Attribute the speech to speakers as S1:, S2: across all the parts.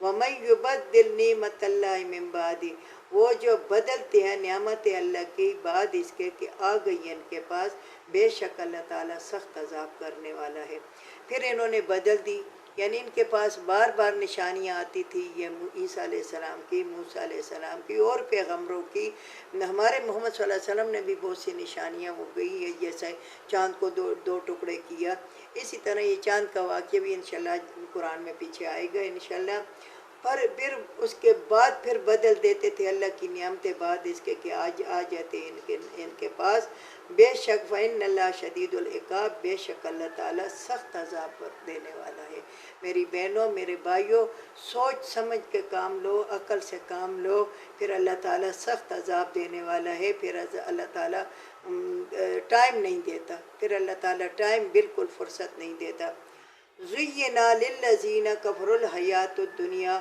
S1: وَمَن يُبَدِّلْ نِعْمَتَ اللَّهِ مِن بَعْدِ، وہ جو بدلتے ہیں نعمت اللہ کی بعد اس کے کہ آ گئی ان کے پاس، بے شک اللہ تعالیٰ سخت عذاب کرنے والا ہے۔ پھر انہوں نے بدل دی، یعنی ان کے پاس بار بار نشانیاں آتی تھی، یہ عیسیٰ علیہ السلام کی، موسیٰ علیہ السلام کی اور پیغمبروں کی۔ ہمارے محمد صلی اللہ علیہ وسلم نے بھی بہت سی نشانیاں ہو گئی ہے، جیسے چاند کو دو ٹکڑے کیا، اسی طرح یہ چاند کا واقعہ بھی انشاءاللہ قرآن میں پیچھے آئے گا انشاءاللہ۔ پر پھر اس کے بعد پھر بدل دیتے تھے اللہ کی نعمتیں بعد اس کے کہ آج آ جاتے ان کے پاس۔ بے شک فإن اللہ شدید العقاب، بے شک اللہ تعالیٰ سخت عذاب دینے والا ہے۔ میری بہنوں، میرے بھائیوں، سوچ سمجھ کے کام لو، عقل سے کام لو، پھر اللہ تعالیٰ سخت عذاب دینے والا ہے۔ پھر اللہ تعالیٰ ٹائم نہیں دیتا، پھر اللہ تعالیٰ ٹائم بالکل فرصت نہیں دیتا۔ زُيِّنَ لِلَّذِينَ كَفَرُوا الْحَيَاةُ الدُّنْيَا،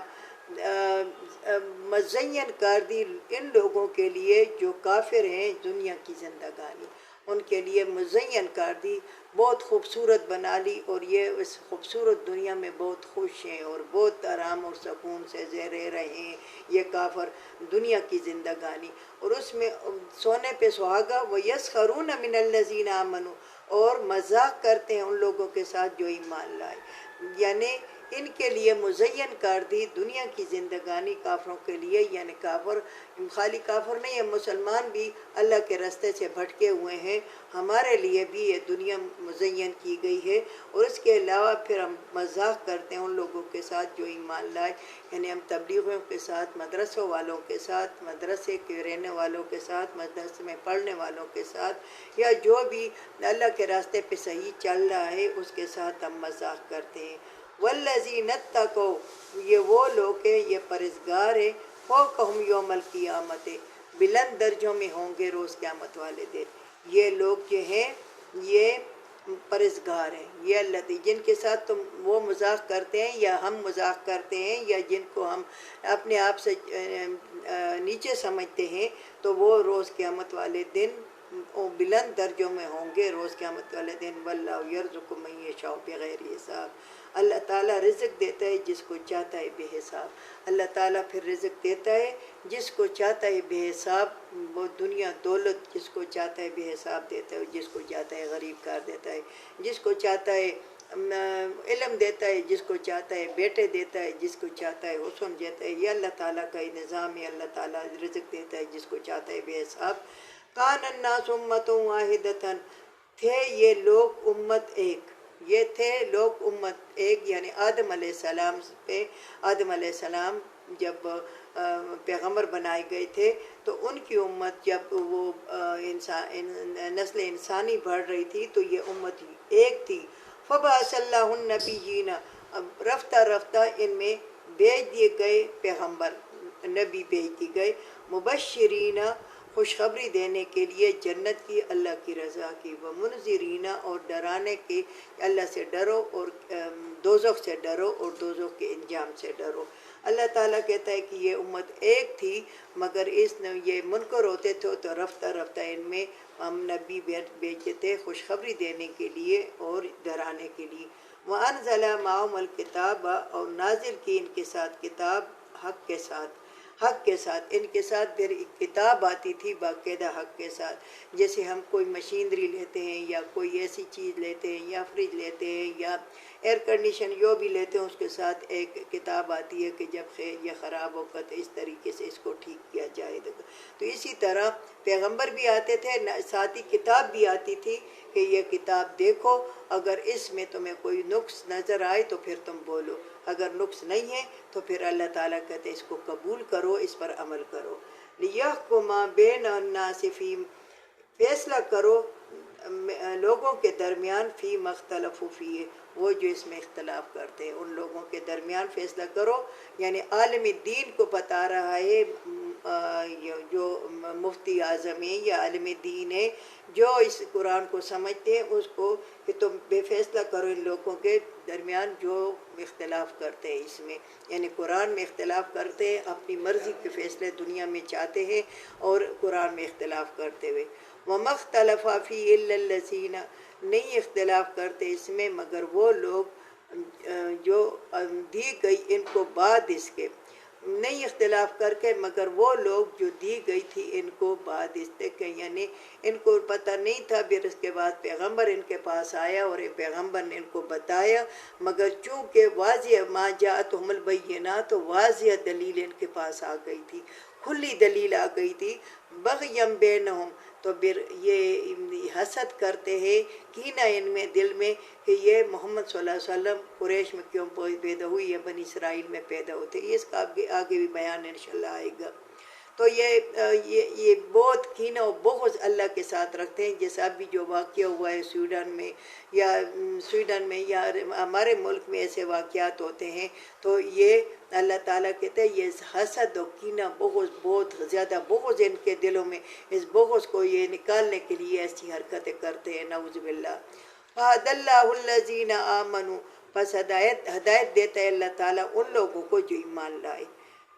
S1: مزین کر دی ان لوگوں کے لیے جو کافر ہیں دنیا کی زندگانی، ان کے لیے مزین کر دی، بہت خوبصورت بنا لی، اور یہ اس خوبصورت دنیا میں بہت خوش ہیں اور بہت آرام اور سکون سے رہ رہے ہیں یہ کافر دنیا کی زندگانی، اور اس میں سونے پہ سہاگا۔ وَيَسْخَرُونَ مِنَ الَّذِينَ آمَنُوا، اور مذاق کرتے ہیں ان لوگوں کے ساتھ جو ایمان لائے، یعنی ان کے لیے مزین کر دی دنیا کی زندگانی کافروں کے لیے، یعنی کافر خالی کافر نہیں ہے، مسلمان بھی اللہ کے راستے سے بھٹکے ہوئے ہیں، ہمارے لیے بھی یہ دنیا مزین کی گئی ہے۔ اور اس کے علاوہ پھر ہم مذاق کرتے ہیں ان لوگوں کے ساتھ جو ایمان لائے، یعنی ہم تبلیغیوں کے ساتھ، مدرسوں والوں کے ساتھ، مدرسے کے رہنے والوں کے ساتھ، مدرسے میں پڑھنے والوں کے ساتھ، یا جو بھی اللہ کے راستے پہ صحیح چل رہا ہے اس کے ساتھ ہم مذاق کرتے ہیں۔ والذین اتقوا، یہ وہ لوگ ہیں، یہ پرہیزگار ہیں، فوقہم یوم القیامت، بلند درجوں میں ہوں گے روز قیامت والے دن۔ یہ لوگ جو ہیں یہ پرہیزگار ہیں، یہ اللہ جن کے ساتھ تم وہ مذاق کرتے ہیں یا ہم مذاق کرتے ہیں، یا جن کو ہم اپنے آپ سے نیچے سمجھتے ہیں، تو وہ روز قیامت والے دن بلند درجوں میں ہوں گے روز قیامت والے دن۔ واللہ یرزق من یشاء بغیر حساب، اللہ تعالیٰ رزق دیتا ہے جس کو چاہتا ہے بے حساب۔ اللہ تعالیٰ پھر رزق دیتا ہے جس کو چاہتا ہے بے حساب، وہ دنیا دولت جس کو چاہتا ہے بے حساب دیتا ہے، جس کو چاہتا ہے غریب کر دیتا ہے، جس کو چاہتا ہے علم دیتا ہے، جس کو چاہتا ہے بیٹے دیتا ہے، جس کو چاہتا ہے حسن دیتا ہے۔ یہ اللہ تعالیٰ کا نظام ہے، اللہ تعالیٰ رزق دیتا ہے جس کو چاہتا ہے بے حساب۔ کان الناس امۃ واحدۃ، تھے یہ لوگ امت ایک، یہ تھے لوگ امت ایک، یعنی آدم علیہ السلام پہ، آدم علیہ السلام جب پیغمبر بنائے گئے تھے تو ان کی امت جب وہ نسل انسانی بڑھ رہی تھی تو یہ امت ایک تھی۔ فبعث اللہ النبیین، اب رفتہ رفتہ ان میں بھیج دیے گئے پیغمبر، نبی بھیج دیے گئے، مبشرین، خوشخبری دینے کے لیے جنت کی، اللہ کی رضا کی، ومنذرین، اور ڈرانے کی، اللہ سے ڈرو اور دوزخ سے ڈرو اور دوزخ کے انجام سے ڈرو۔ اللہ تعالیٰ کہتا ہے کہ یہ امت ایک تھی، مگر یہ منکر ہوتے تھے تو رفتہ رفتہ ان میں ہم نبی بھیجتے تھے خوشخبری دینے کے لیے اور ڈرانے کے لیے۔ وَأَنزَلَ مَعَهُمُ الْكِتَابَ، اور نازل کی ان کے ساتھ کتاب، حق کے ساتھ، حق کے ساتھ، ان کے ساتھ پھر ایک کتاب آتی تھی باقاعدہ حق کے ساتھ، جیسے ہم کوئی مشینری لیتے ہیں یا کوئی ایسی چیز لیتے ہیں یا فریج لیتے ہیں یا ایئر کنڈیشن جو بھی لیتے ہیں، اس کے ساتھ ایک کتاب آتی ہے کہ جب یہ خراب ہوگا تو اس طریقے سے اس کو ٹھیک کیا جائے گا۔ تو اسی طرح پیغمبر بھی آتے تھے، ساتھ ہی کتاب بھی آتی تھی کہ یہ کتاب دیکھو، اگر اس میں تمہیں کوئی نقص نظر آئے تو پھر تم بولو، اگر نقص نہیں ہے تو پھر اللہ تعالیٰ کہتے ہیں اس کو قبول کرو، اس پر عمل کرو۔ لِيَحْكُمَ بَيْنَ النَّاسِ فِي، فیصلہ کرو لوگوں کے درمیان، فی مختلف فی، وہ جو اس میں اختلاف کرتے ہیں ان لوگوں کے درمیان فیصلہ کرو، یعنی عالم دین کو بتا رہا ہے، جو مفتی اعظم ہیں یا عالم دین ہے جو اس قرآن کو سمجھتے ہیں، اس کو کہ تم بے فیصلہ کرو ان لوگوں کے درمیان جو اختلاف کرتے ہیں اس میں، یعنی قرآن میں اختلاف کرتے ہیں، اپنی مرضی کے فیصلے دنیا میں چاہتے ہیں اور قرآن میں اختلاف کرتے ہوئے۔ وَمَا اخْتَلَفَ فِيهِ إِلَّا الَّذِينَ، نہیں اختلاف کرتے اس میں مگر وہ لوگ جو دی گئی ان کو بعد اس کے، نہیں اختلاف کر کے مگر وہ لوگ جو دی گئی تھی ان کو بعد اس کے، یعنی ان کو پتہ نہیں تھا، پھر اس کے بعد پیغمبر ان کے پاس آیا اور پیغمبر نے ان کو بتایا، مگر چونکہ واضح ما جاءتہم البینات، واضح دلیل ان کے پاس آ گئی تھی، کھلی دلیل آ گئی تھی، بغیم بینہم، تو پھر یہ حسد کرتے ہیں، کینہ ان میں دل میں کہ یہ محمد صلی اللہ علیہ وسلم قریش میں کیوں پیدا ہوئی، یا بنی اسرائیل میں پیدا ہوتے، اس کا آگے بھی بیان انشاءاللہ آئے گا۔ تو یہ بہت کینہ و بغض اللہ کے ساتھ رکھتے ہیں، جیسا ابھی جو واقعہ ہوا ہے سویڈن میں یا ہمارے ملک میں ایسے واقعات ہوتے ہیں، تو یہ اللہ تعالیٰ کہتے ہیں یہ حسد و کینہ بغض، بہت زیادہ بغض ان کے دلوں میں، اس بغض کو یہ نکالنے کے لیے ایسی حرکتیں کرتے ہیں، نعوذ باللہ۔ فَهَدَى اللَّهُ الَّذِينَ آمَنُوا، پس ہدایت دیتا ہے اللہ تعالیٰ ان لوگوں کو جو ایمان لائے،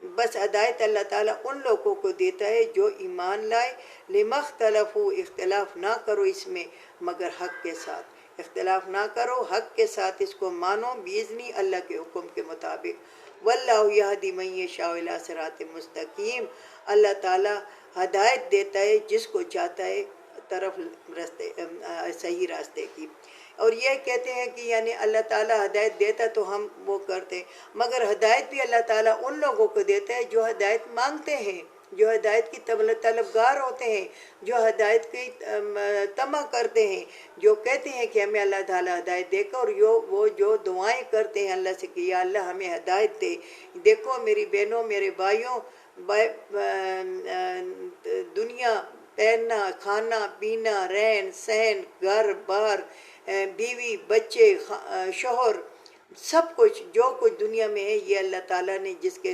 S1: بس ہدایت اللہ تعالیٰ ان لوگوں کو دیتا ہے جو ایمان لائے، لِمَا اخْتَلَفُوا، اختلاف نہ کرو اس میں مگر حق کے ساتھ، اختلاف نہ کرو، حق کے ساتھ اس کو مانو، بِإِذْنِ، اللہ کے حکم کے مطابق، وَاللَّهُ يَهْدِي مَن يَشَاءُ إِلَىٰ صِرَاطٍ مُسْتَقِيمٍ، اللہ تعالیٰ ہدایت دیتا ہے جس کو چاہتا ہے طرف راستے صحیح راستے کی۔ اور یہ کہتے ہیں کہ یعنی اللہ تعالیٰ ہدایت دیتا تو ہم وہ کرتے ہیں، مگر ہدایت بھی اللہ تعالیٰ ان لوگوں کو دیتا ہے جو ہدایت مانگتے ہیں، جو ہدایت کی طلبگار ہوتے ہیں، جو ہدایت کی طمع کرتے ہیں، جو کہتے ہیں کہ ہمیں اللہ تعالیٰ ہدایت دے کر، اور وہ جو دعائیں کرتے ہیں اللہ سے کہ یا اللہ ہمیں ہدایت دے۔ دیکھو میری بہنوں، میرے بھائیوں، دنیا، پہننا، کھانا پینا، رہن سہن، گھر بار، بیوی بچے، شوہر، سب کچھ جو کچھ دنیا میں ہے یہ اللہ تعالیٰ نے جس کے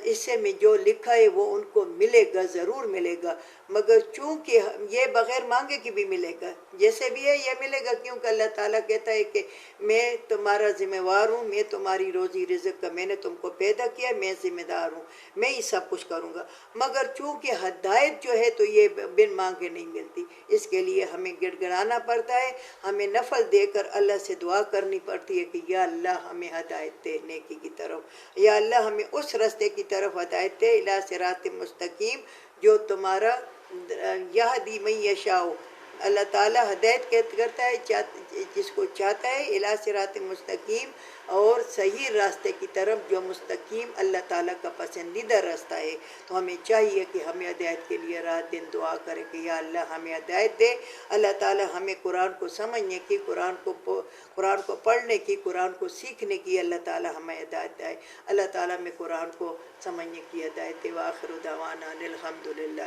S1: حصے میں جو لکھا ہے وہ ان کو ملے گا، ضرور ملے گا، مگر چونکہ یہ بغیر مانگے کی بھی ملے گا، جیسے بھی ہے یہ ملے گا، کیونکہ اللہ تعالیٰ کہتا ہے کہ میں تمہارا ذمہ وار ہوں، میں تمہاری روزی رزق کا، میں نے تم کو پیدا کیا، میں ذمہ دار ہوں، میں ہی سب کچھ کروں گا، مگر چونکہ ہدایت جو ہے تو یہ بن مانگے نہیں ملتی، اس کے لیے ہمیں گڑ گڑانا پڑتا ہے، ہمیں نفل دے کر اللہ سے دعا کرنی پڑتی ہے کہ یا اللہ ہمیں ہدایت دے نیکی کی طرف، یا اللہ ہمیں اس راستے کی طرف ہدایت دے، الی صراط مستقیم، جو تمہارا یہدی من یشاء، اللہ تعالیٰ ہدایت کرتا ہے جس کو چاہتا ہے، الی صراط مستقیم، اور صحیح راستے کی طرف جو مستقیم اللہ تعالیٰ کا پسندیدہ راستہ ہے۔ تو ہمیں چاہیے کہ ہمیں ہدایت کے لیے رات دن دعا کریں کہ یا اللہ ہمیں ہدایت دے، اللہ تعالیٰ ہمیں قرآن کو سمجھنے کی، قرآن کو پڑھنے کی، قرآن کو سیکھنے کی اللہ تعالیٰ ہمیں ہدایت دے، اللہ تعالیٰ ہمیں قرآن کو سمجھنے کی ہدایت دے۔ وآخر دعوانا الحمدللہ۔